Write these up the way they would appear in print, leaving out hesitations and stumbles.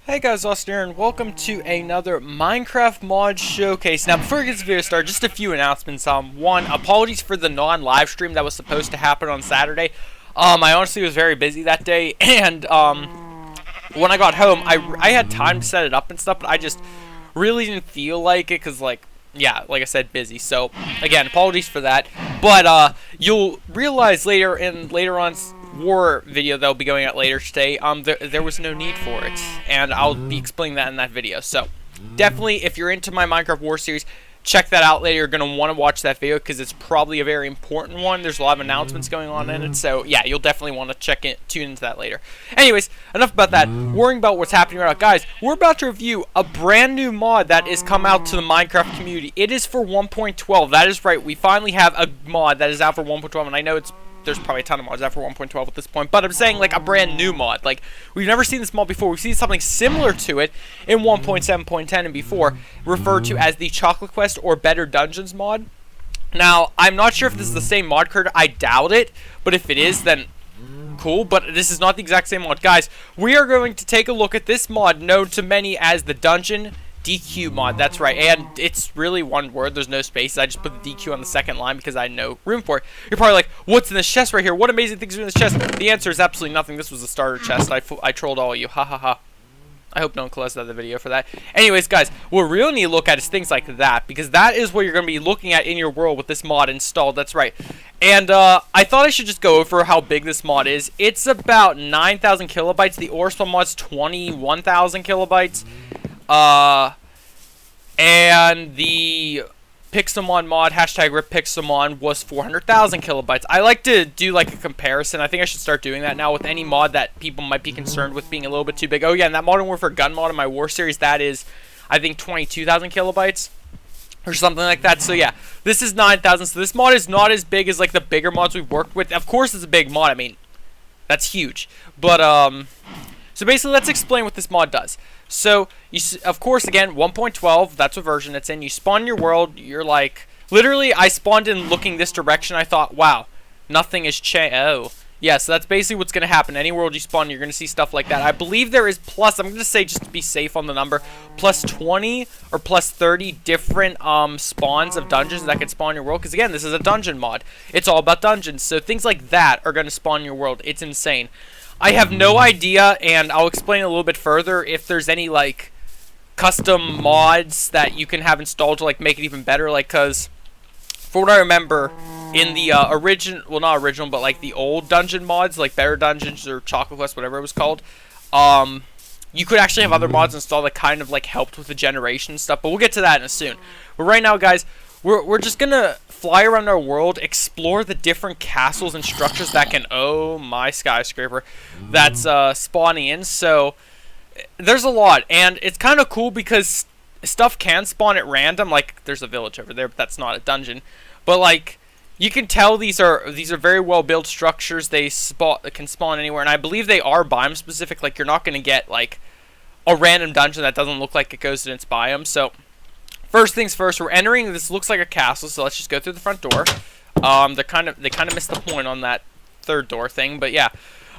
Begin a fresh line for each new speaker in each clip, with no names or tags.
Hey guys, Austin here, and welcome to another Minecraft mod showcase. Now, before we get this video started, just a few announcements. One, apologies for the non-live stream that was supposed to happen on Saturday. I honestly was very busy that day, and when I got home, I had time to set it up and stuff, but I just really didn't feel like it, because, yeah, like I said, busy. So, again, apologies for that. But, you'll realize later on war video that'll be going out later today, there was no need for it, and I'll be explaining that in that video. So definitely, if you're into my Minecraft War series, check that out later. You're going to want to watch that video because it's probably a very important one. There's a lot of announcements going on in it, so yeah, you'll definitely want to tune into that later. Anyways, enough about that. Worrying about what's happening right now. Guys, we're about to review a brand new mod that has come out to the Minecraft community. It is for 1.12. That is right, we finally have a mod that is out for 1.12, and I know there's probably a ton of mods out for 1.12 at this point, but I'm saying like a brand new mod. Like, we've never seen this mod before. We've seen something similar to it in 1.7.10 and before, referred to as the Chocolate Quest or Better Dungeons mod. Now, I'm not sure if this is the same mod creator. I doubt it, but if it is, then cool. But this is not the exact same mod. Guys, we are going to take a look at this mod known to many as the Dungeondq mod. That's right, and it's really one word. There's no spaces. I just put the DQ on the second line because I had no room for it. You're probably like, what's in this chest right here? What amazing things are in this chest? The answer is absolutely nothing. This was a starter chest. I trolled all of you. Ha ha ha. I hope no one closed out the video for that. Anyways, guys, what we really need to look at is things like that, because that is what you're going to be looking at in your world with this mod installed. That's right. And I thought I should just go over how big this mod is. It's about 9,000 kilobytes. The ore spawn mod's 21,000 kilobytes. And the Pixelmon mod, hashtag RipPixelmon, was 400,000 kilobytes. I like to do like a comparison. I think I should start doing that now with any mod that people might be concerned with being a little bit too big. Oh yeah, and that Modern Warfare gun mod in my war series, that is, I think, 22,000 kilobytes or something like that. So yeah, this is 9,000. So this mod is not as big as like the bigger mods we've worked with. Of course, it's a big mod. I mean, that's huge. But so basically, let's explain what this mod does. So, of course, again, 1.12, that's what version it's in. You spawn your world, you're like, literally, I spawned in looking this direction. I thought, wow, nothing has changed. Oh, yeah, so that's basically what's going to happen. Any world you spawn, you're going to see stuff like that. I believe there is plus, I'm going to say just to be safe on the number, plus 20 or plus 30 different spawns of dungeons that can spawn your world. Because, again, this is a dungeon mod. It's all about dungeons. So things like that are going to spawn your world. It's insane. I have no idea, and I'll explain a little bit further, if there's any, like, custom mods that you can have installed to, like, make it even better. Like, because, for what I remember, in the original, well, not original, but, like, the old dungeon mods, like Better Dungeons or Chocolate Quest, whatever it was called, you could actually have other mods installed that kind of, like, helped with the generation stuff, but we'll get to that in a soon. But right now, guys, we're just gonna fly around our world, explore the different castles and structures that can, oh my skyscraper, that's spawning in. So there's a lot, and it's kind of cool because stuff can spawn at random. Like, there's a village over there, but that's not a dungeon. But like, you can tell these are very well built structures. They can spawn anywhere, and I believe they are biome specific. Like, you're not gonna get like a random dungeon that doesn't look like it goes in its biome. So first things first, we're entering. This looks like a castle, so let's just go through the front door. They kind of missed the point on that third door thing, but yeah.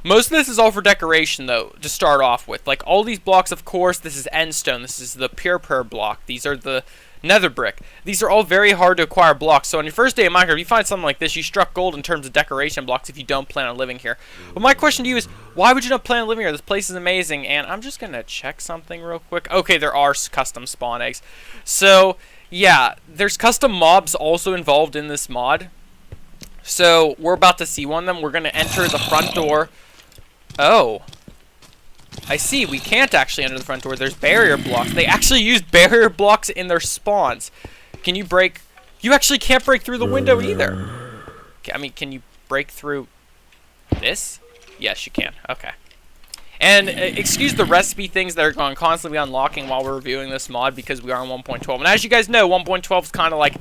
Most of this is all for decoration, though, to start off with. Like, all these blocks, of course, this is endstone. This is the pure block. These are the nether brick. These are all very hard to acquire blocks. So on your first day of Minecraft, if you find something like this, you struck gold in terms of decoration blocks if you don't plan on living here. But my question to you is, why would you not plan on living here? This place is amazing. And I'm just going to check something real quick. Okay, there are custom spawn eggs. So, yeah, there's custom mobs also involved in this mod. So, we're about to see one of them. We're going to enter the front door. Oh, I see. We can't actually enter the front door. There's barrier blocks. They actually use barrier blocks in their spawns. Can you break? You actually can't break through the window either. I mean, can you break through this? Yes, you can. Okay. And excuse the recipe things that are going constantly unlocking while we're reviewing this mod, because we are on 1.12. And as you guys know, 1.12 is kind of like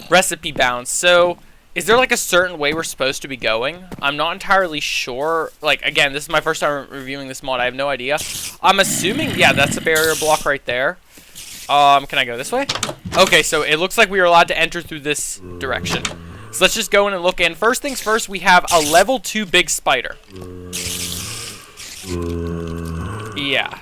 recipe bound. So is there like a certain way we're supposed to be going? I'm not entirely sure. Like, again, this is my first time reviewing this mod. I have no idea. I'm assuming, yeah, that's a barrier block right there. Can I go this way? Okay, so it looks like we are allowed to enter through this direction. So let's just go in and look in. First things first, we have a level 2 big spider. Yeah.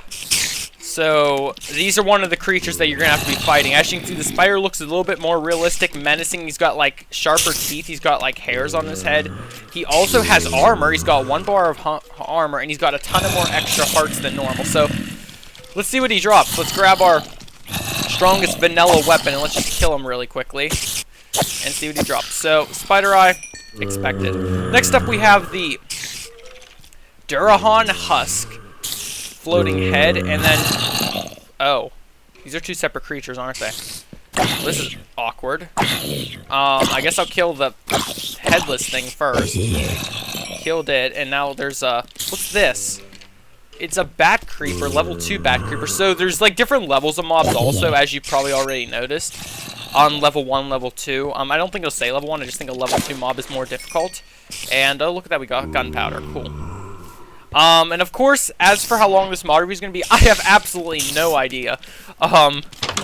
So these are one of the creatures that you're gonna have to be fighting. As you can see, the spider looks a little bit more realistic, menacing. He's got like sharper teeth. He's got like hairs on his head. He also has armor. He's got 1 bar of armor, and he's got a ton of more extra hearts than normal. So let's see what he drops. Let's grab our strongest vanilla weapon and let's just kill him really quickly and see what he drops. So spider eye, expected. Next up we have the Torohealth husk. Floating head, and then, oh, these are 2 separate creatures, aren't they? This is awkward. I guess I'll kill the headless thing first. Killed it, and now there's a, what's this? It's a bat creeper, level 2 bat creeper. So there's like different levels of mobs also, as you probably already noticed. On level 1, level 2. I don't think it'll say level 1, I just think a level 2 mob is more difficult. And, oh, look at that, we got gunpowder, cool. And of course, as for how long this mod review is going to be, I have absolutely no idea. I'm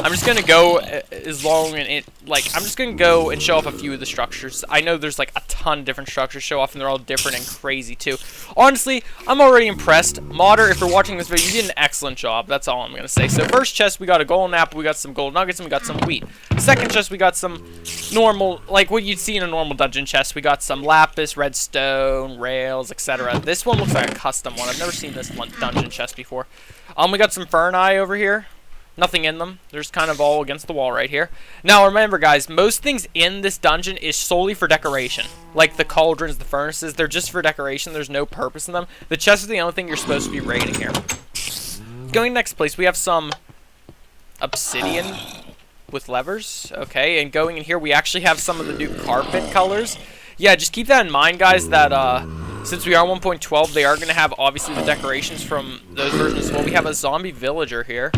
just going to go as long and I'm just going to go and show off a few of the structures. I know there's like a ton of different structures to show off, and they're all different and crazy too. Honestly, I'm already impressed. Modder, if you're watching this video, you did an excellent job. That's all I'm going to say. So first chest, we got a golden apple, we got some gold nuggets, and we got some wheat. Second chest, we got some normal, like what you'd see in a normal dungeon chest. We got some lapis, redstone, rails, etc. This one looks like a custom one. I've never seen this dungeon chest before. We got some fern eye over here. Nothing in them. There's kind of all against the wall right here. Now remember guys, most things in this dungeon is solely for decoration. Like the cauldrons, the furnaces, they're just for decoration. There's no purpose in them. The chests are the only thing you're supposed to be raiding here. Going next place, we have some obsidian with levers. Okay, and going in here, we actually have some of the new carpet colors. Yeah, just keep that in mind guys, that since we are 1.12, they are going to have obviously the decorations from those versions as well. We have a zombie villager here.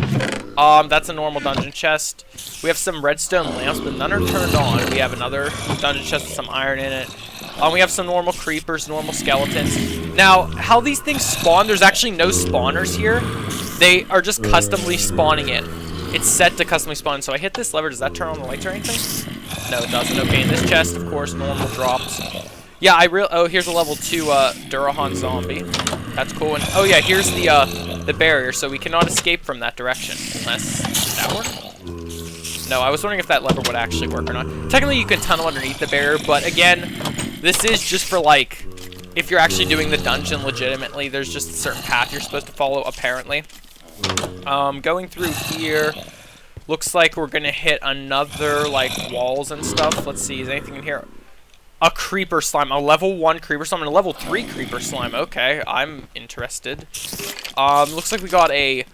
That's a normal dungeon chest. We have some redstone lamps, but none are turned on. We have another dungeon chest with some iron in it. We have some normal creepers, normal skeletons. Now, how these things spawn, there's actually no spawners here. They are just customly spawning in. It's set to customly spawn. So I hit this lever, does that turn on the lights or anything? No, it doesn't. Okay, in this chest, of course, normal drops. Yeah, oh, here's a level 2 Torohealth zombie. That's cool. And oh yeah, here's the barrier, so we cannot escape from that direction. Unless, does that work? No, I was wondering if that lever would actually work or not. Technically, you can tunnel underneath the barrier, but again, this is just for like, if you're actually doing the dungeon legitimately, there's just a certain path you're supposed to follow, apparently. Going through here, looks like we're gonna hit another, like, walls and stuff. Let's see, is anything in here? A creeper slime, a level 1 creeper slime, and a level 3 creeper slime. Okay, I'm interested. Looks like we got a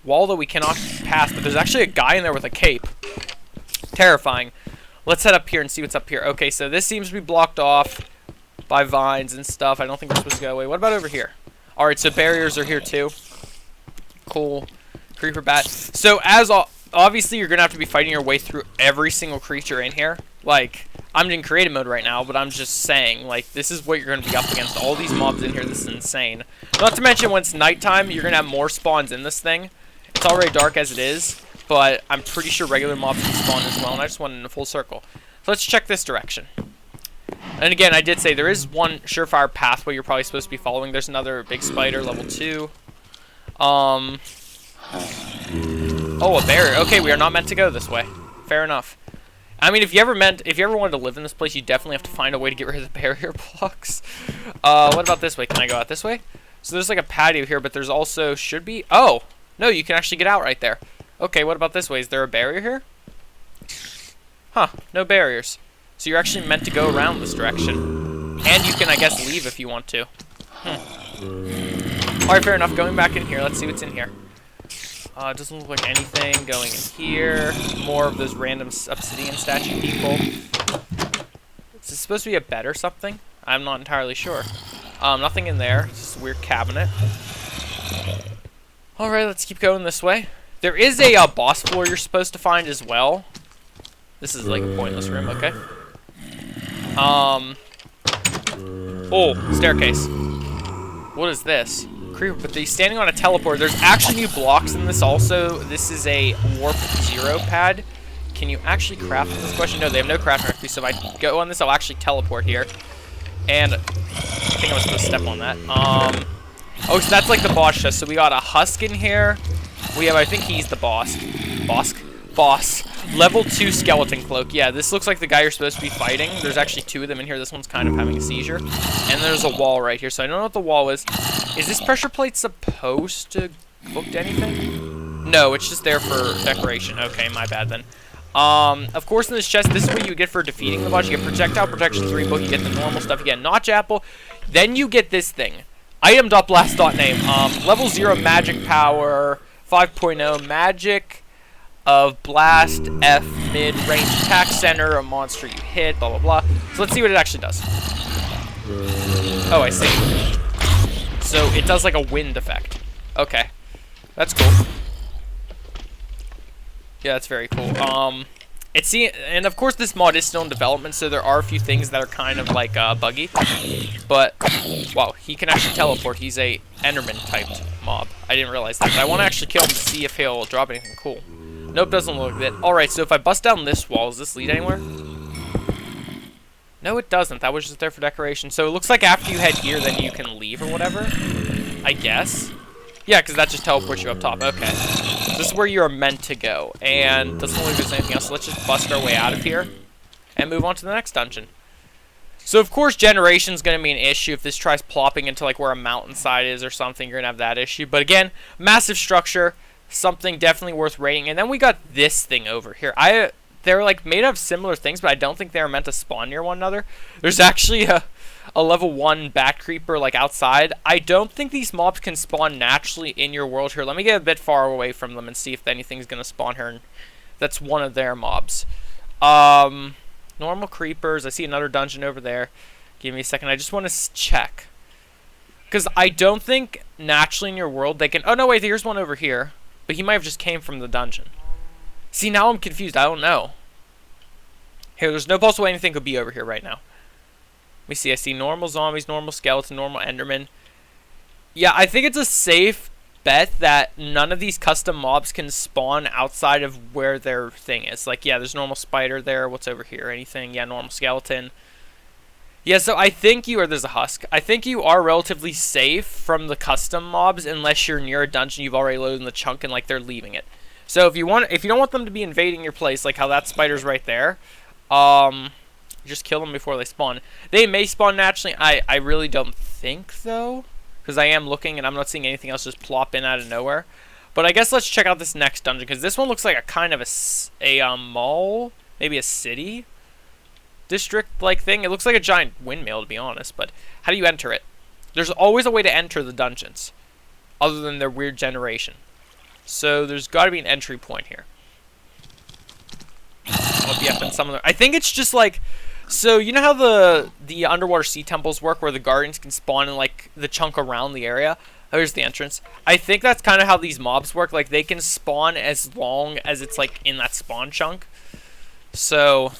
wall that we cannot pass, but there's actually a guy in there with a cape. Terrifying. Let's head up here and see what's up here. Okay, so this seems to be blocked off by vines and stuff. I don't think we're supposed to go away. What about over here? Alright, so barriers are here too. Cool. Creeper bat. So, as obviously, you're going to have to be fighting your way through every single creature in here. Like, I'm in creative mode right now, but I'm just saying, like, this is what you're going to be up against. All these mobs in here, this is insane. Not to mention, when it's nighttime, you're going to have more spawns in this thing. It's already dark as it is, but I'm pretty sure regular mobs can spawn as well, and I just went in a full circle. So let's check this direction. And again, I did say there is one surefire pathway you're probably supposed to be following. There's another big spider, level 2. Oh, a barrier. Okay, we are not meant to go this way. Fair enough. I mean, if you ever wanted to live in this place, you definitely have to find a way to get rid of the barrier blocks. What about this way? Can I go out this way? So there's like a patio here, but there's also should be. Oh, no, you can actually get out right there. Okay, what about this way? Is there a barrier here? Huh, no barriers. So you're actually meant to go around this direction. And you can, I guess, leave if you want to. Alright, fair enough. Going back in here. Let's see what's in here. It doesn't look like anything. Going in here. More of those random obsidian statue people. Is this supposed to be a bed or something? I'm not entirely sure. Nothing in there. It's just a weird cabinet. Alright, let's keep going this way. There is a boss floor you're supposed to find as well. This is like a pointless room, okay? Oh, staircase. What is this? Creeper, but he's standing on a teleport. There's actually new blocks in this also. This is a warp 0 pad. Can you actually craft this question? No, they have no craft recipe, so if I go on this, I'll actually teleport here. And I think I was supposed to step on that. Oh, so that's like the boss chest. So we got a husk in here. We have, I think he's the boss. Boss. Level 2 skeleton cloak. Yeah, this looks like the guy you're supposed to be fighting. There's actually 2 of them in here. This one's kind of having a seizure. And there's a wall right here, so I don't know what the wall is. Is this pressure plate supposed to look to anything? No, it's just there for decoration. Okay, my bad then. Of course, in this chest, this is what you get for defeating the boss. You get projectile protection 3 book, you get the normal stuff, you get notch apple, then you get this thing. Item.blast.name. Level 0 magic power, 5.0 magic of blast, F, mid-range attack center, a monster you hit, blah, blah, blah. So let's see what it actually does. Oh, I see. So it does like a wind effect. Okay. That's cool. Yeah, that's very cool. And of course this mod is still in development, so there are a few things that are kind of like buggy. But wow, he can actually teleport. He's a Enderman typed mob. I didn't realize that. But I want to actually kill him to see if he'll drop anything cool. Nope, doesn't look like it. Alright, so if I bust down this wall, does this lead anywhere? No, it doesn't. That was just there for decoration. So it looks like after you head here, then you can leave or whatever. I guess. Yeah, because that just teleports you up top. Okay. So this is where you're meant to go. And doesn't look like there's anything else. So let's just bust our way out of here and move on to the next dungeon. So, of course, generation's going to be an issue. If this tries plopping into, like, where a mountainside is or something, you're going to have that issue. But, again, massive structure. Something definitely worth rating. And then we got this thing over here. They're, like, made of similar things, but I don't think they're meant to spawn near one another. There's actually a level 1 bat creeper, like, outside. I don't think these mobs can spawn naturally in your world here. Let me get a bit far away from them and see if anything's going to spawn here. And that's one of their mobs. Normal creepers. I see another dungeon over there. Give me a second. I just want to check. Because I don't think naturally in your world they can... Oh, no, wait. Here's one over here. But he might have just came from the dungeon. See, now I'm confused. I don't know. Here, there's no possible way anything could be over here right now. Let me see. I see normal zombies, normal skeleton, normal enderman. Yeah, I think it's a safe bet that none of these custom mobs can spawn outside of where their thing is. Like, yeah, there's normal spider there. What's over here? Anything? Yeah, normal skeleton. Yeah, so I think you... Or there's a husk. I think you are relatively safe from the custom mobs unless you're near a dungeon you've already loaded in the chunk and, like, they're leaving it. So if you don't want them to be invading your place, like how that spider's right there, just kill them before they spawn. They may spawn naturally. I really don't think, though, because I am looking and I'm not seeing anything else just plop in out of nowhere. But I guess let's check out this next dungeon, because this one looks like a kind of a mall, maybe a city district-like thing. It looks like a giant windmill, to be honest, but how do you enter it? There's always a way to enter the dungeons, other than their weird generation. So there's got to be an entry point here. I'll be up in some of the... I think it's just like... So, you know how the underwater sea temples work, where the guardians can spawn in, like, the chunk around the area? There's the entrance. I think that's kind of how these mobs work. Like, they can spawn as long as it's, like, in that spawn chunk. So...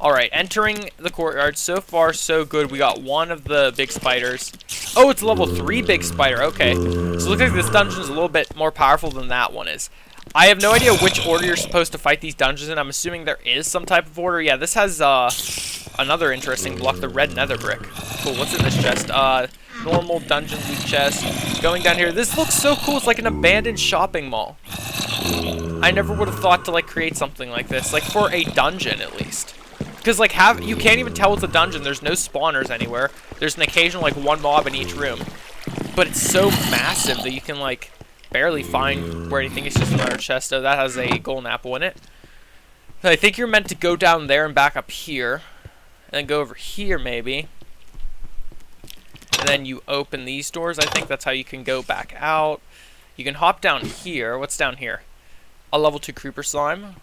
Alright, entering the courtyard. So far, so good. We got one of the big spiders. Oh, it's a level 3 big spider. Okay. So it looks like this dungeon is a little bit more powerful than that one is. I have no idea which order you're supposed to fight these dungeons in. I'm assuming there is some type of order. Yeah, this has another interesting block, the red nether brick. Cool, what's in this chest? Normal dungeon loot chest. Going down here. This looks so cool. It's like an abandoned shopping mall. I never would have thought to, like, create something like this. Like, for a dungeon, at least. Because, like, you can't even tell it's a dungeon. There's no spawners anywhere. There's an occasional, like, one mob in each room. But it's so massive that you can, like, barely find where anything is. Just another chest. Oh, that has a golden apple in it. So I think you're meant to go down there and back up here. And then go over here, maybe. And then you open these doors. I think that's how you can go back out. You can hop down here. What's down here? A level 2 creeper slime.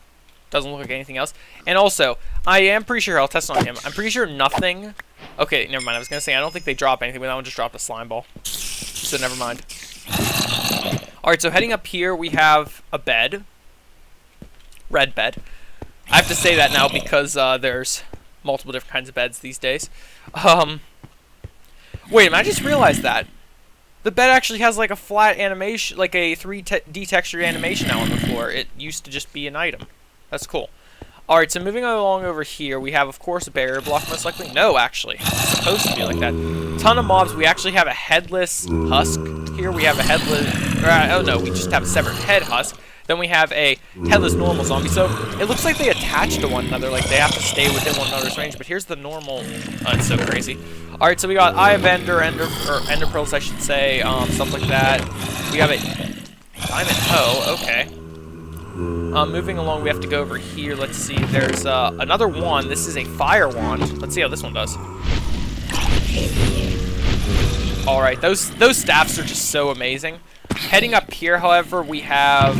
Doesn't look like anything else. And also, I am pretty sure, I'll test on him, I'm pretty sure nothing... Okay, never mind. I was going to say, I don't think they drop anything, but that one just dropped a slime ball. So never mind. Alright, so heading up here, we have a bed. Red bed. I have to say that now because there's multiple different kinds of beds these days. Wait a minute, I just realized that. The bed actually has like a flat animation, like a 3D textured animation now on the floor. It used to just be an item. That's cool. Alright, so moving along over here, we have, of course, a barrier block, most likely. No, actually. It's supposed to be like that. Ton of mobs. We actually have a headless husk here. We have a headless Oh no, we just have a severed head husk. Then we have a headless normal zombie. So it looks like they attach to one another, like they have to stay within one another's range. But here's the normal. Oh, it's so crazy. All right, so we got Eye of Ender, Ender Pearls, I should say, stuff like that. We have a diamond. Oh, okay. Moving along, we have to go over here. Let's see. There's another wand. This is a fire wand. Let's see how this one does. All right, those staffs are just so amazing. Heading up here, however, we have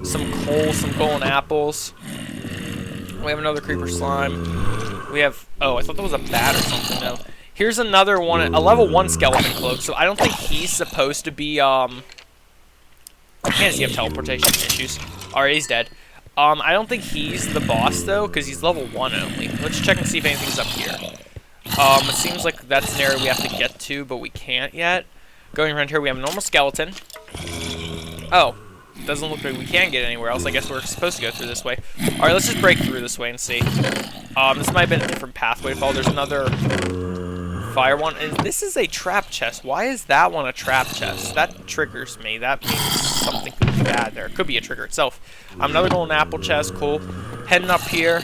some coal, some golden apples. We have another creeper slime. We have, oh, I thought that was a bat or something. No. Here's another one, a level 1 skeleton cloak. So I don't think he's supposed to be, man, does he have teleportation issues? Alright, he's dead. I don't think he's the boss, though, because he's level 1 only. Let's check and see if anything's up here. It seems like that's an area we have to get to, but we can't yet. Going around here, we have a normal skeleton. Oh, doesn't look like we can get anywhere else. I guess we're supposed to go through this way. Alright, let's just break through this way and see. This might have been a different pathway to follow. There's another fire one. And this is a trap chest. Why is that one a trap chest? That triggers me. That means something could be bad there. It could be a trigger itself. Another golden apple chest. Cool. Heading up here.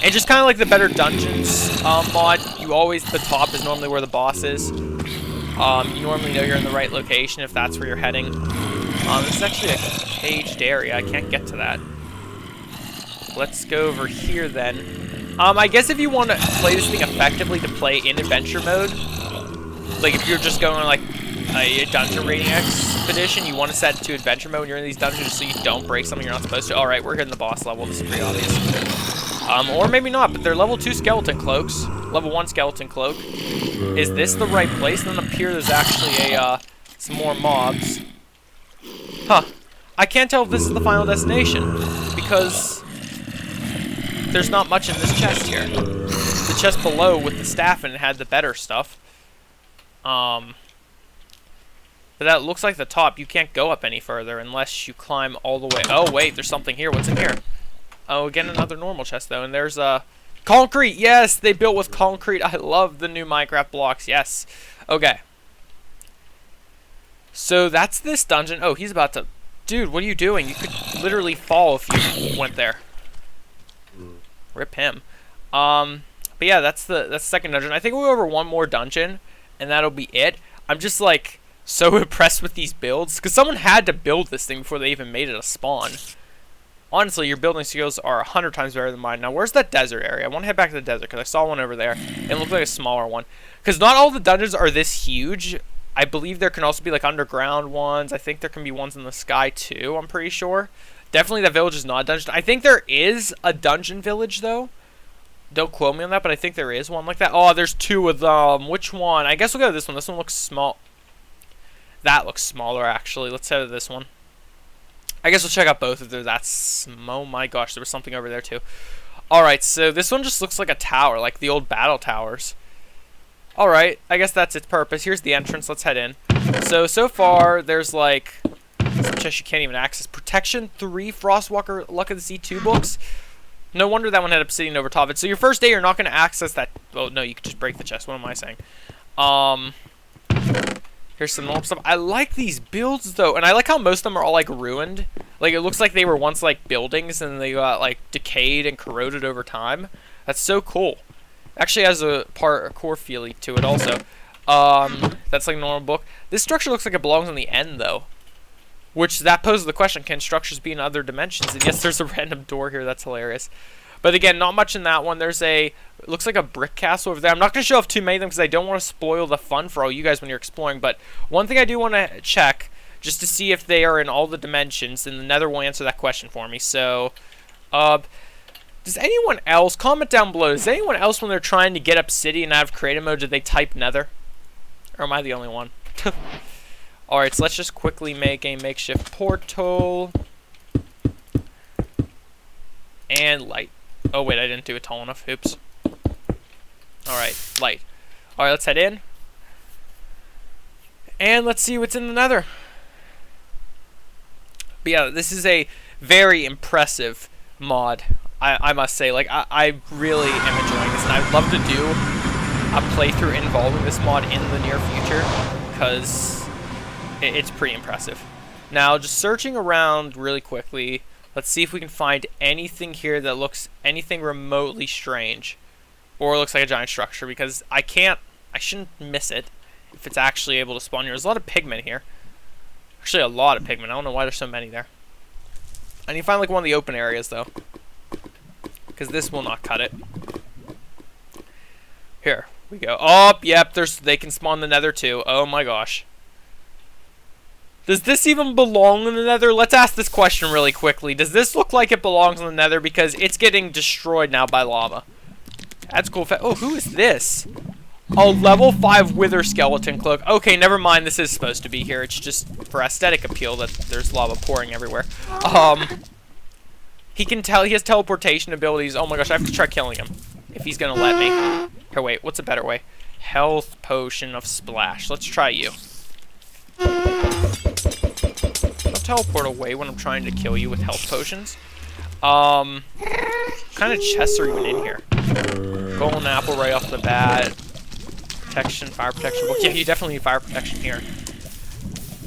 And just kind of like the better dungeons mod, the top is normally where the boss is. You normally know you're in the right location if that's where you're heading. This is actually a caged area. I can't get to that. Let's go over here then. I guess if you want to play this thing effectively to play in adventure mode, like if you're just going on like a dungeon raiding expedition, you want to set it to adventure mode when you're in these dungeons so you don't break something you're not supposed to. Alright, we're hitting the boss level. This is pretty obvious. Or maybe not, but they're level 2 skeleton cloaks. Level 1 skeleton cloak. Is this the right place? And then up here there's actually some more mobs. Huh. I can't tell if this is the final destination, because there's not much in this chest here. The chest below with the staff and it had the better stuff. But that looks like the top. You can't go up any further unless you climb all the way. Oh, wait, there's something here. What's in here? Oh, again, another normal chest, though. And there's concrete. Yes, they built with concrete. I love the new Minecraft blocks. Yes. Okay. So that's this dungeon. Oh, he's about to... Dude, what are you doing? You could literally fall if you went there. Rip him. But yeah, that's the second dungeon. I think we'll go over one more dungeon, and that'll be it. I'm just, like, so impressed with these builds, because someone had to build this thing before they even made it a spawn. Honestly, your building skills are 100 times better than mine. Now, where's that desert area? I want to head back to the desert, because I saw one over there. It looked like a smaller one. Because not all the dungeons are this huge. I believe there can also be, like, underground ones. I think there can be ones in the sky, too, I'm pretty sure. Definitely that village is not a dungeon. I think there is a dungeon village, though. Don't quote me on that, but I think there is one like that. Oh, there's 2 of them. Which one? I guess we'll go to this one. This one looks small. That looks smaller, actually. Let's head to this one. I guess we'll check out both of them. That's... Oh my gosh, there was something over there, too. Alright, so this one just looks like a tower, like the old battle towers. Alright, I guess that's its purpose. Here's the entrance. Let's head in. So far, there's, like... some chests you can't even access. Protection 3, Frostwalker, Luck of the Sea 2 books. No wonder that one had obsidian over top of it. So your first day, you're not going to access that... Oh, no, you could just break the chest. What am I saying? Here's some normal stuff. I like these builds, though. And I like how most of them are all, like, ruined. Like, it looks like they were once, like, buildings, and they got, like, decayed and corroded over time. That's so cool. Actually has a core feeling to it, also. That's, like, a normal book. This structure looks like it belongs on the end, though. Which, that poses the question, can structures be in other dimensions? And yes, there's a random door here. That's hilarious. But again, not much in that one. There's a, it looks like a brick castle over there. I'm not going to show off too many of them because I don't want to spoil the fun for all you guys when you're exploring. But one thing I do want to check, just to see if they are in all the dimensions, and the Nether will answer that question for me. So, does anyone else, comment down below, does anyone else when they're trying to get obsidian out of creative mode, did they type Nether? Or am I the only one? Alright, so let's just quickly make a makeshift portal. And light. Oh, wait, I didn't do it tall enough. Oops. Alright, light. Alright, let's head in. And let's see what's in the Nether. But yeah, this is a very impressive mod, I must say. Like, I really am enjoying this, and I'd love to do a playthrough involving this mod in the near future, because it's pretty impressive. Now, just searching around really quickly, let's see if we can find anything here that looks anything remotely strange. Or looks like a giant structure, because I shouldn't miss it if it's actually able to spawn here. There's a lot of pigmen here. Actually, a lot of pigmen. I don't know why there's so many there. I need to find like one of the open areas, though, because this will not cut it. Here we go. Oh, yep, they can spawn the Nether too. Oh my gosh. Does this even belong in the Nether? Let's ask this question really quickly. Does this look like it belongs in the Nether? Because it's getting destroyed now by lava. That's cool. Oh, who is this? Oh, level 5 Wither Skeleton Cloak. Okay, never mind. This is supposed to be here. It's just for aesthetic appeal that there's lava pouring everywhere. He has teleportation abilities. Oh my gosh, I have to try killing him if he's gonna let me. Here, wait. What's a better way? Health Potion of Splash. Let's try you. Don't teleport away when I'm trying to kill you with health potions. What kind of chests are even in here? Golden apple right off the bat. Protection, fire protection book. Yeah, you definitely need fire protection here.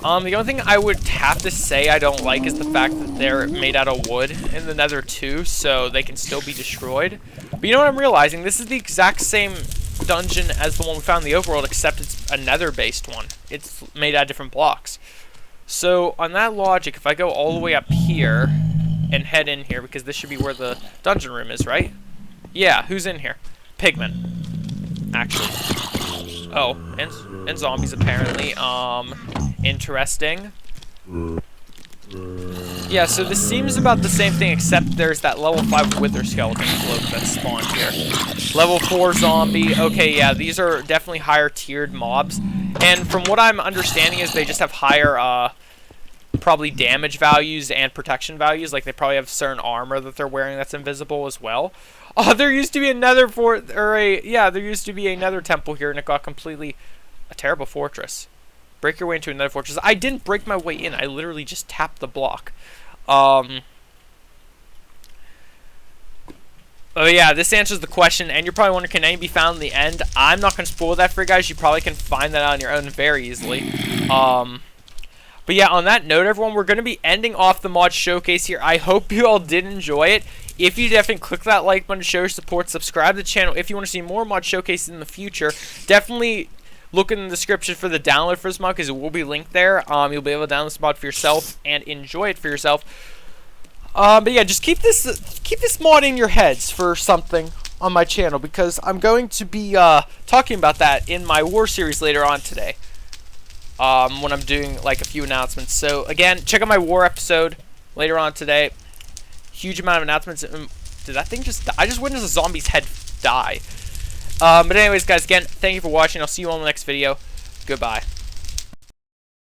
The only thing I would have to say I don't like is the fact that they're made out of wood in the Nether too, so they can still be destroyed. But you know what I'm realizing? This is the exact same dungeon as the one we found in the overworld, except it's a Nether-based one. It's made out of different blocks. So, on that logic, if I go all the way up here and head in here, because this should be where the dungeon room is, right? Yeah, who's in here? Pigmen. Actually. Oh, and zombies apparently. Interesting. Yeah, so this seems about the same thing, except there's that level 5 Wither Skeleton Cloak that spawned here. Level 4 zombie. Okay, yeah, these are definitely higher tiered mobs. And from what I'm understanding is they just have higher, probably damage values and protection values. Like, they probably have certain armor that they're wearing that's invisible as well. Oh, there used to be a Nether there used to be a Nether temple here, and it got completely a terrible fortress. Break your way into another fortress. I didn't break my way in. I literally just tapped the block. Oh yeah, this answers the question, and you're probably wondering, can any be found in the end? I'm not going to spoil that for you guys. You probably can find that out on your own very easily. But yeah, on that note, everyone, we're going to be ending off the mod showcase here. I hope you all did enjoy it. If you definitely click that like button to show your support, subscribe to the channel. If you want to see more mod showcases in the future, definitely look in the description for the download for this mod, because it will be linked there. You'll be able to download this mod for yourself and enjoy it for yourself. But yeah, just keep this mod in your heads for something on my channel, because I'm going to be talking about that in my war series later on today. When I'm doing like a few announcements. So again, check out my war episode later on today. Huge amount of announcements. Did that thing just die? I just witnessed a zombie's head die. But anyways, guys, again, thank you for watching. I'll see you all in the next video. Goodbye.